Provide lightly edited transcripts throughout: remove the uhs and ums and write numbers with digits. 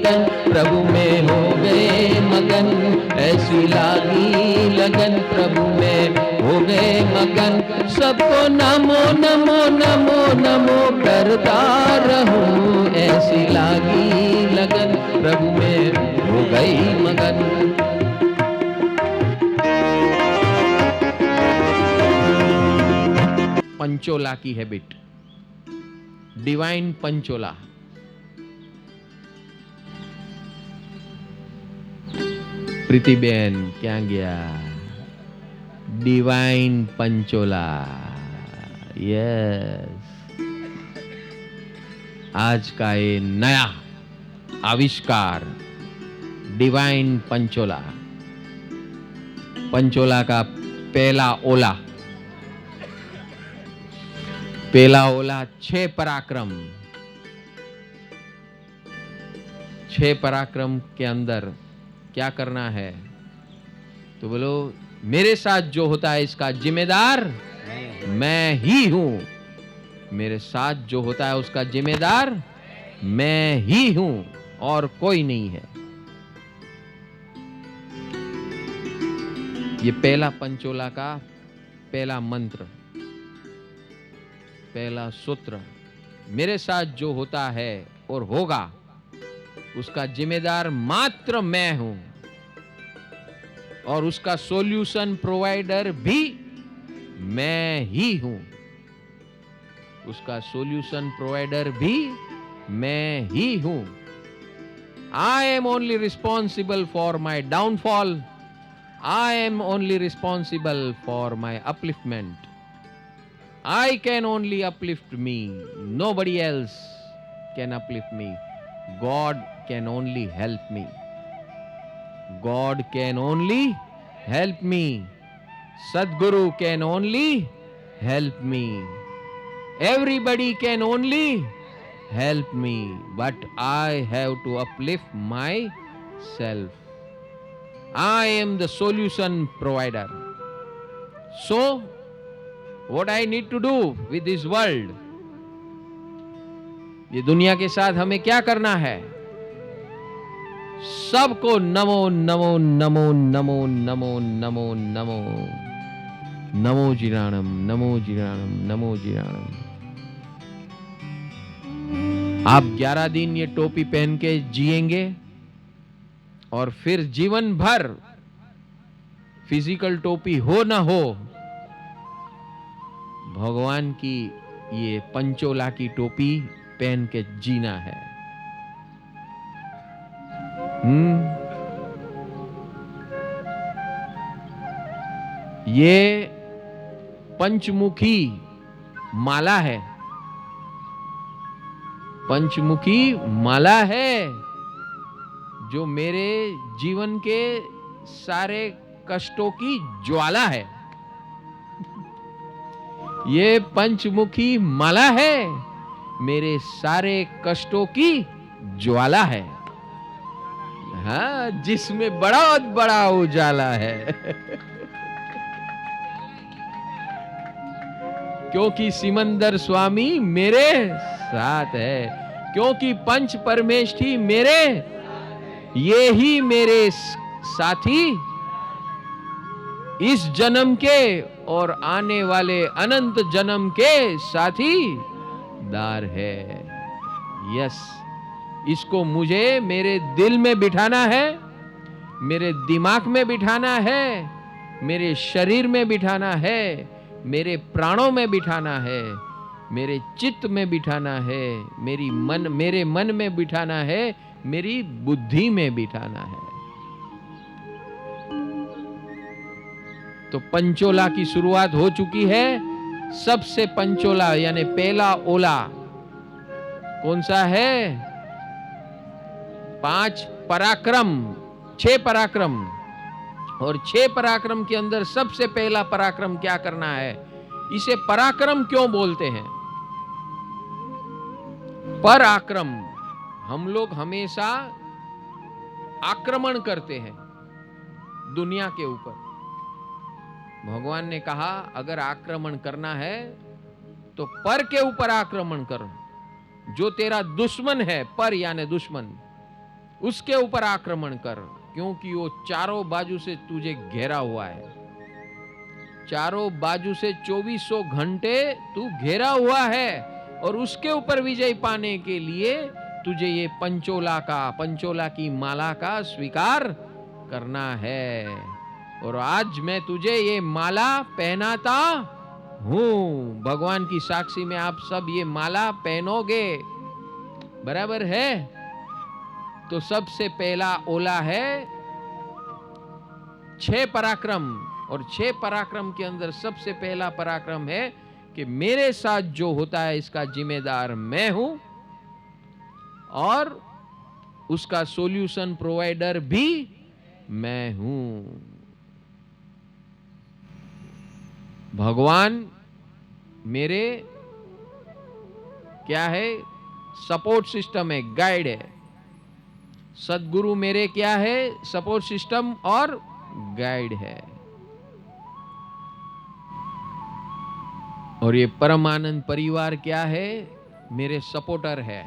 लगन, प्रभु में हो गए मगन, ऐसी लागी लगन, प्रभु में हो गए मगन। सबको नमो नमो नमो नमो करता रहूं, ऐसी लागी लगन, प्रभु में हो गई मगन। पंचोला की हैबिट, डिवाइन पंचोला। प्रीतिबेन क्या गया? Divine Panchola, yes. आज का ये नया आविष्कार डिवाइन पंचोला। पंचोला का पहला ओला, पहला ओला 6 पराक्रम। 6 पराक्रम के अंदर क्या करना है? तो बोलो, मेरे साथ जो होता है इसका जिम्मेदार मैं ही हूं। मेरे साथ जो होता है उसका जिम्मेदार मैं ही हूं और कोई नहीं है। ये पहला पंचोला का पहला मंत्र, पहला सूत्र। मेरे साथ जो होता है और होगा उसका जिम्मेदार मात्र मैं हूं और उसका सॉल्यूशन प्रोवाइडर भी मैं ही हूं। उसका सॉल्यूशन प्रोवाइडर भी मैं ही हूं। I am only responsible for my downfall, I am only responsible for my upliftment. I can only uplift me. Nobody else can uplift me. God can only help me. God can only help me. Sadguru can only help me. Everybody can only help me. But I have to uplift myself. I am the solution provider. So, what I need to do with this world? ये दुनिया के साथ हमें क्या करना है? सबको नमो नमो नमो नमो नमो नमो नमो नमो जिराणम, नमो जिराणम, नमो जिराणम। आप 11 दिन ये टोपी पहन के जिएंगे और फिर जीवन भर फिजिकल टोपी हो ना हो, भगवान की ये पंचोला की टोपी पहन के जीना है। ये पंचमुखी माला है, पंचमुखी माला है जो मेरे जीवन के सारे कष्टों की ज्वाला है। ये पंचमुखी माला है, मेरे सारे कष्टों की ज्वाला है। हाँ, जिसमें बहुत बड़ा उजाला है। क्योंकि सिमंदर स्वामी मेरे साथ है, क्योंकि पंच परमेष्ठी मेरे, ये ही मेरे साथी इस जन्म के और आने वाले अनंत जन्म के साथी दार है। यस, इसको मुझे मेरे दिल में बिठाना है, मेरे दिमाग में बिठाना है, मेरे शरीर में बिठाना है, मेरे प्राणों में बिठाना है, मेरे चित्त में बिठाना है, मेरे मन में बिठाना है, मेरी बुद्धि में बिठाना है। तो पंचोला की शुरुआत हो चुकी है। सबसे पंचोला यानी पहला ओला कौन सा है? 5 पराक्रम, 6 पराक्रम। और 6 पराक्रम के अंदर सबसे पहला पराक्रम क्या करना है? इसे पराक्रम क्यों बोलते हैं? पराक्रम, हम लोग हमेशा आक्रमण करते हैं दुनिया के ऊपर। भगवान ने कहा अगर आक्रमण करना है तो पर के ऊपर आक्रमण करो। जो तेरा दुश्मन है, पर यानी दुश्मन, उसके ऊपर आक्रमण कर, क्योंकि वो चारों बाजू से तुझे घेरा हुआ है। चारों बाजू से 2400 घंटे तू घेरा हुआ है, और उसके ऊपर विजय पाने के लिए तुझे ये पंचोला की माला का स्वीकार करना है। और आज मैं तुझे ये माला पहनाता हूं। भगवान की साक्षी में आप सब ये माला पहनोगे, बराबर है? तो सबसे पहला ओला है 6 पराक्रम, और 6 पराक्रम के अंदर सबसे पहला पराक्रम है कि मेरे साथ जो होता है इसका जिम्मेदार मैं हूं, और उसका सॉल्यूशन प्रोवाइडर भी मैं हूं। भगवान मेरे क्या है? सपोर्ट सिस्टम है, गाइड है। सदगुरु मेरे क्या है? सपोर्ट सिस्टम और गाइड है। और ये परमानंद परिवार क्या है? मेरे सपोर्टर है।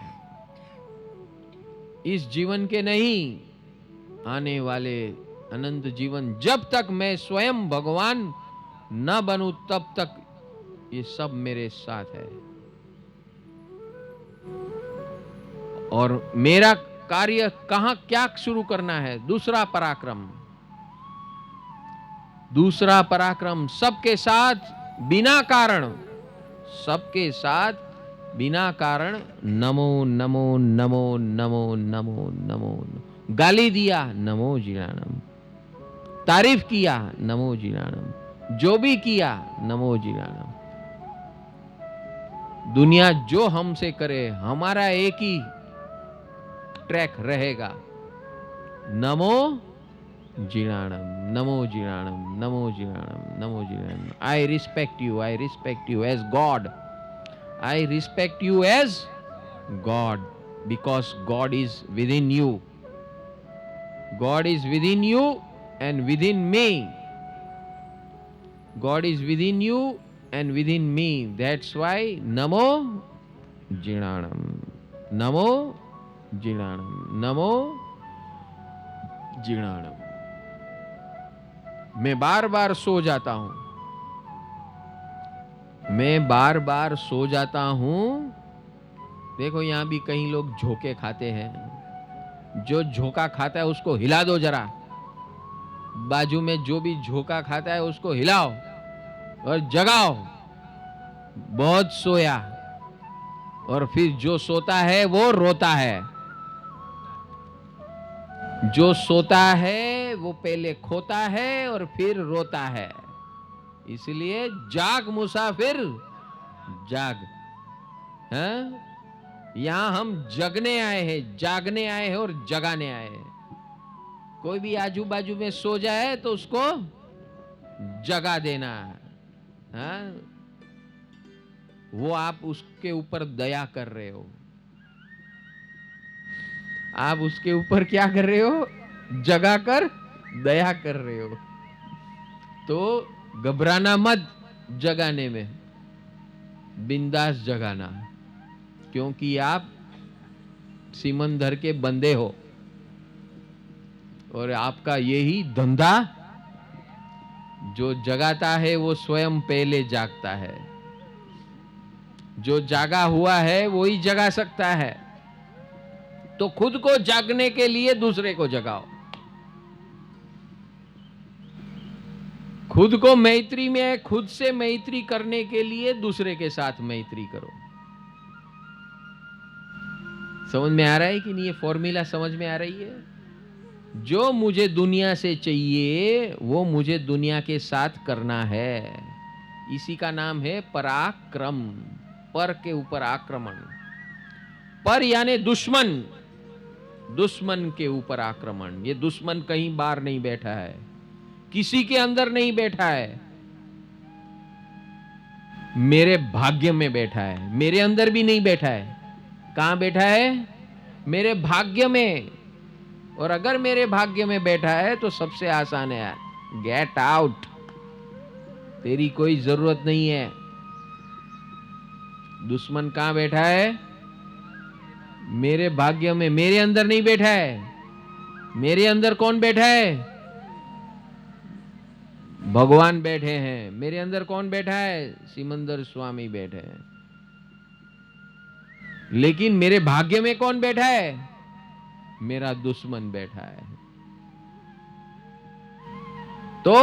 इस जीवन के नहीं, आने वाले अनंत जीवन, जब तक मैं स्वयं भगवान न बनूं तब तक ये सब मेरे साथ है। और मेरा कार्य कहां क्या शुरू करना है? दूसरा पराक्रम सबके साथ बिना कारण, सबके साथ बिना कारण नमो नमो नमो नमो नमो नमो। गाली दिया, नमो जिनानम। तारीफ किया, नमो जिनानम। जो भी किया, नमो जिनानम। दुनिया जो हमसे करे, हमारा एक ही ट्रैक रहेगा, नमो जिनानम, नमो जिनानम, नमो जिनानम, नमो जिनानम। I respect you as God. I respect you as God, because God is within you. God is within you and within me. God is within you and within me. That's why Namo Jinanam. Namo Jinanam. Namo Jinanam. मैं बार बार सो जाता हूं। मैं बार बार सो जाता हूं। देखो यहां भी कई लोग झोंके खाते हैं। जो झोंका खाता है उसको हिला दो जरा। बाजू में जो भी झोंका खाता है उसको हिलाओ और जगाओ। बहुत सोया। और फिर जो सोता है वो रोता है। जो सोता है वो पहले खोता है और फिर रोता है। इसलिए जाग मुसाफिर, जाग। हैं? यहां हम जगने आए हैं, जागने आए हैं और जगाने आए हैं। कोई भी आजू बाजू में सो जाए तो उसको जगा देना है। वो आप उसके ऊपर दया कर रहे हो। आप उसके ऊपर क्या कर रहे हो? जगा कर दया कर रहे हो। तो घबराना मत जगाने में, बिंदास जगाना, क्योंकि आप सिमंदर के बंदे हो और आपका यही धंधा। जो जगाता है वो स्वयं पहले जागता है। जो जागा हुआ है वो ही जगा सकता है। तो खुद को जागने के लिए दूसरे को जगाओ। खुद को मैत्री में, खुद से मैत्री करने के लिए दूसरे के साथ मैत्री करो। समझ में आ रहा है कि नहीं? ये फॉर्मूला समझ में आ रही है? जो मुझे दुनिया से चाहिए वो मुझे दुनिया के साथ करना है। इसी का नाम है पराक्रम। पर के ऊपर आक्रमण। पर यानी दुश्मन, दुश्मन के ऊपर आक्रमण। ये दुश्मन कहीं बाहर नहीं बैठा है, किसी के अंदर नहीं बैठा है, मेरे भाग्य में बैठा है। मेरे अंदर भी नहीं बैठा है। कहां बैठा है? मेरे भाग्य में। और अगर मेरे भाग्य में बैठा है तो सबसे आसान है, गेट आउट। तेरी कोई जरूरत नहीं है। दुश्मन कहां बैठा है? मेरे भाग्य में, मेरे अंदर नहीं बैठा है। मेरे अंदर कौन बैठा है? भगवान बैठे हैं। मेरे अंदर कौन बैठा है? सिमंदर स्वामी बैठे हैं। लेकिन मेरे भाग्य में कौन बैठा है? मेरा दुश्मन बैठा है। तो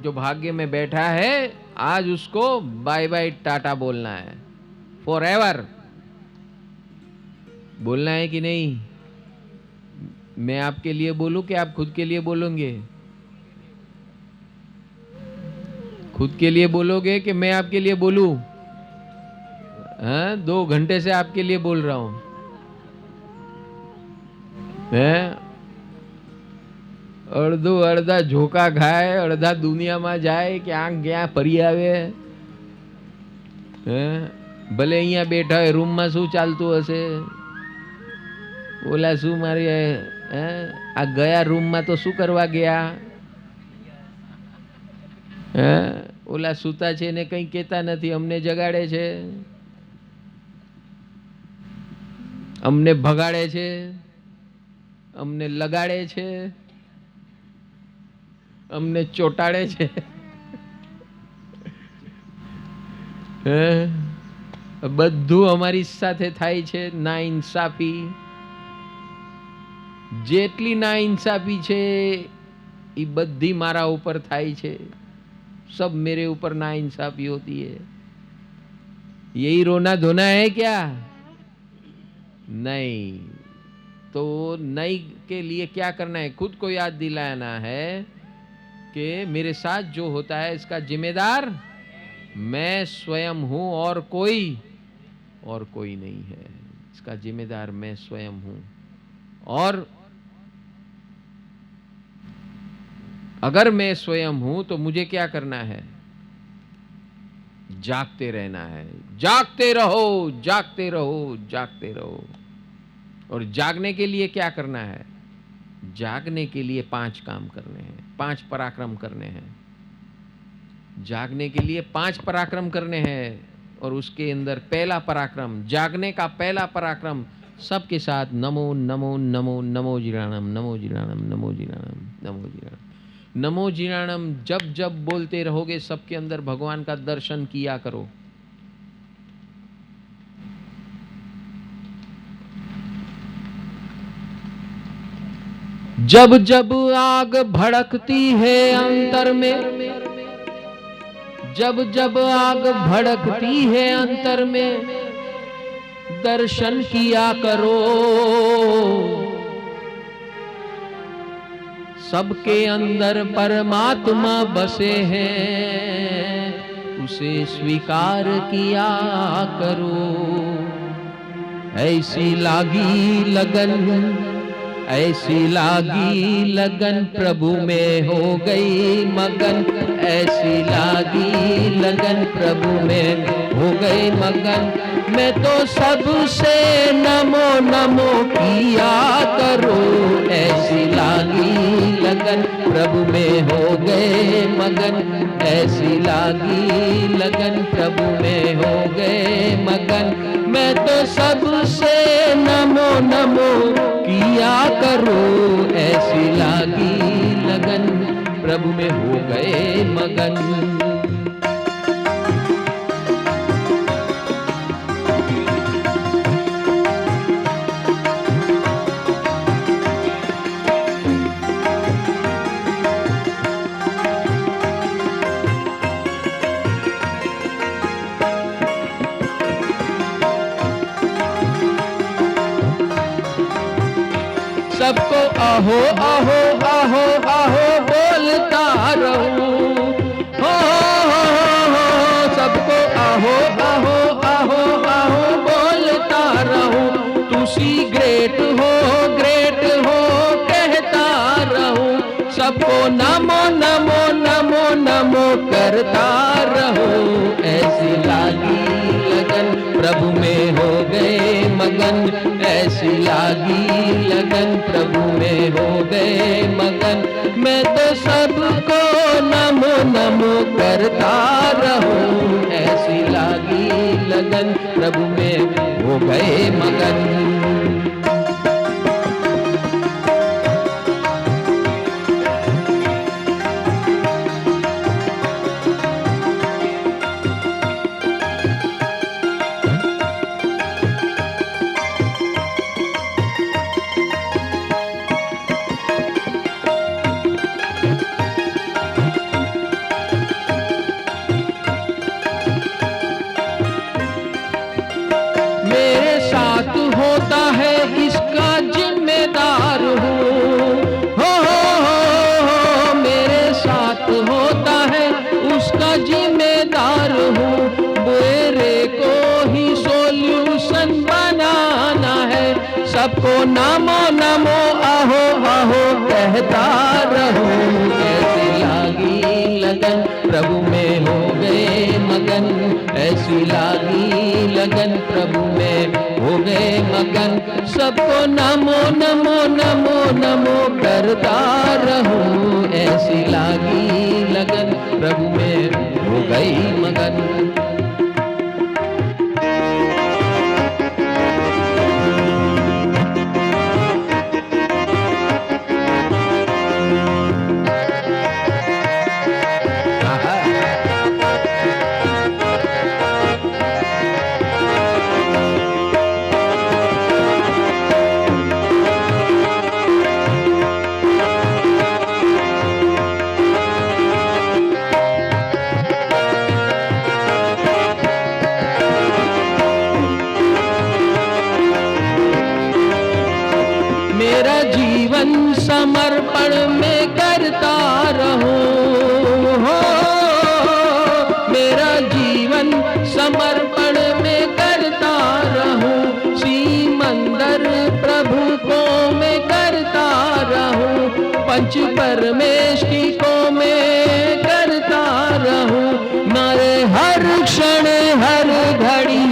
जो भाग्य में बैठा है, आज उसको बाय बाय टाटा बोलना है, फॉर एवर बोलना है कि नहीं? मैं आपके लिए बोलूं कि आप खुद के लिए बोलोगे? खुद के लिए बोलोगे कि मैं आपके लिए बोलूं? हाँ, 2 घंटे से आपके लिए बोल रहा हूं। અડધો અડધા ઝોકા ખાય, અડધા દુનિયામાં જાય, ક્યાંક ક્યાં ફરી આવે. ભલે અહીંયા બેઠા હોય, રૂમમાં શું ચાલતું હશે? ઓલા શું મારી આ ગયા રૂમમાં તો શું કરવા ગયા? ઓલા સૂતા છે ને કંઈ કહેતા નથી, અમને જગાડે છે, અમને ભગાડે છે, અમને લગાડે છે, અમને ચોટાડે છે. બધું અમારી સાથે થાય છે. ના ઇન્સાફી, જેટલી ના ઇન્સાફી છે એ બધી મારા ઉપર થાય છે. सब मेरे ऊपर ना इंसाफी होती है. यही रोना धोना है क्या? नहीं. तो नई के लिए क्या करना है? खुद को याद दिलाना है कि मेरे साथ जो होता है इसका जिम्मेदार मैं स्वयं हूं और कोई नहीं है. इसका जिम्मेदार मैं स्वयं हूं. और अगर मैं स्वयं हूं तो मुझे क्या करना है? जागते रहना है. जागते रहो, जागते रहो, जागते रहो. और जागने के लिए क्या करना है? जागने के लिए 5 काम करने हैं, 5 पराक्रम करने हैं. जागने के लिए 5 पराक्रम करने हैं. और उसके अंदर पहला पराक्रम, जागने का पहला पराक्रम, सबके साथ नमो नमो नमो नमो जीराणम, नमो जीराणम, नमो जीराणम, नमो जीराणम. नमो जीराणम जब जब बोलते रहोगे, सबके अंदर भगवान का दर्शन किया करो. जब जब आग भड़कती है अंतर में, जब जब आग भड़कती है अंतर में, दर्शन किया करो. सबके अंदर परमात्मा बसे हैं, उसे स्वीकार किया करो. ऐसी लागी लगन, ऐसी लागी लगन, प्रभु में हो गई मगन. ऐसी लागी लगन, प्रभु में हो गई मगन. मैं तो सबसे नमो नमो किया करो. ऐसी लागी लगन, प्रभु में हो गए मगन. ऐसी लागी लगन, प्रभु में हो गए मगन. मैं तो सबसे नमो नमो किया करो. ऐसी लागी लगन, प्रभु में हो गए मगन. सबको आहो आहो आहो आहो बोलता रहूं. हो सबको आहो आहो आहो आहो बोलता रहूं. तुसी ग्रेट हो कहता रहूं. सबको नमो नमो नमो नमो करता रहूं. ऐसी लागी लगन, प्रभु में हो गए मगन. ऐसी लागी लगन, प्रभु में हो गए मगन. मैं तो सबको नमो नमो करता रहूं. ऐसी लागी लगन, प्रभु में हो गए मगन. सबको नमो नमो आहो आहो कहता रहूं। ऐसी लागी लगन प्रभु में हो गए मगन, ऐसी लागी लगन प्रभु में हो गए मगन। सबको नमो नमो नमो नमो करता रहूं, ऐसी लागी लगन प्रभु में हो गई मगन। मेरा जीवन समर्पण में करता रहूं हो, मेरा जीवन समर्पण में करता रहूं। सीमंदर प्रभु को मैं करता रहूं, पंच परमेश की को मैं करता रहूं। मारे हर क्षण हर घड़ी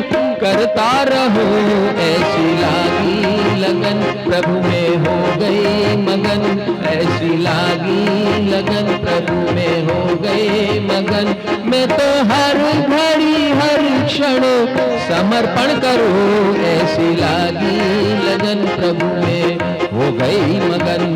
करता रहूं, ऐसी लागी लगन प्रभु में हो गई मगन, ऐसी लागी लगन प्रभु में हो गई मगन। मैं तो हर घड़ी हर क्षण समर्पण करूं, ऐसी लागी लगन प्रभु में हो गई मगन।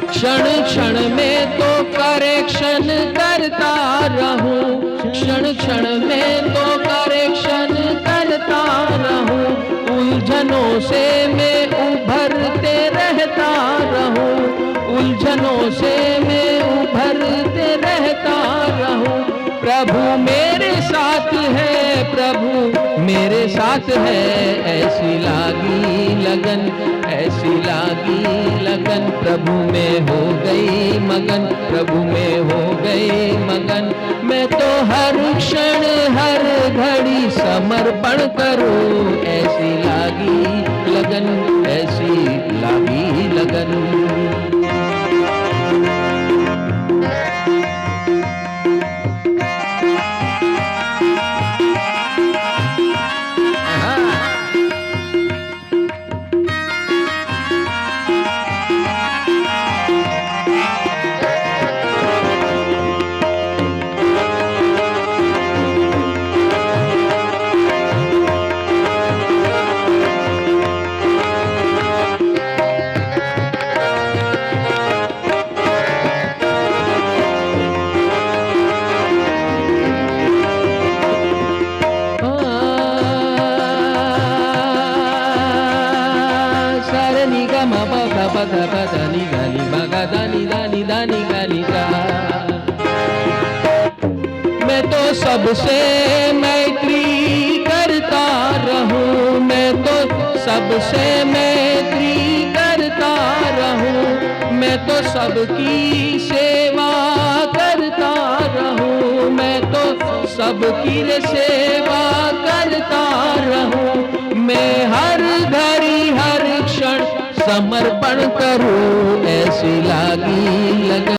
क्षण क्षण में तो करेक्शन करता रहूं, क्षण क्षण में तो करेक्शन करता रहूं। उलझनों से मैं उभरते रहता रहूं, उलझनों से मैं उभरते रहता रहूं। प्रभु मेरे साथ है, प्रभु मेरे साथ है, ऐसी लागी लगन, ऐसी लागी लगन प्रभु में हो गई मगन, प्रभु में हो गई मगन। मैं तो हर क्षण हर घड़ी समर्पण करूं, ऐसी लागी लगन, ऐसी लागी लगन। मैं तो सबसे मैत्री करता रहूं, मैं तो सबसे मैत्री करता रहूं। मैं तो सबकी सेवा करता रहूं, मैं तो सबकी सेवा करता रहूं। मैं हर घड़ी हर क्षण समर्पण करूं, ऐसी लागी लगन।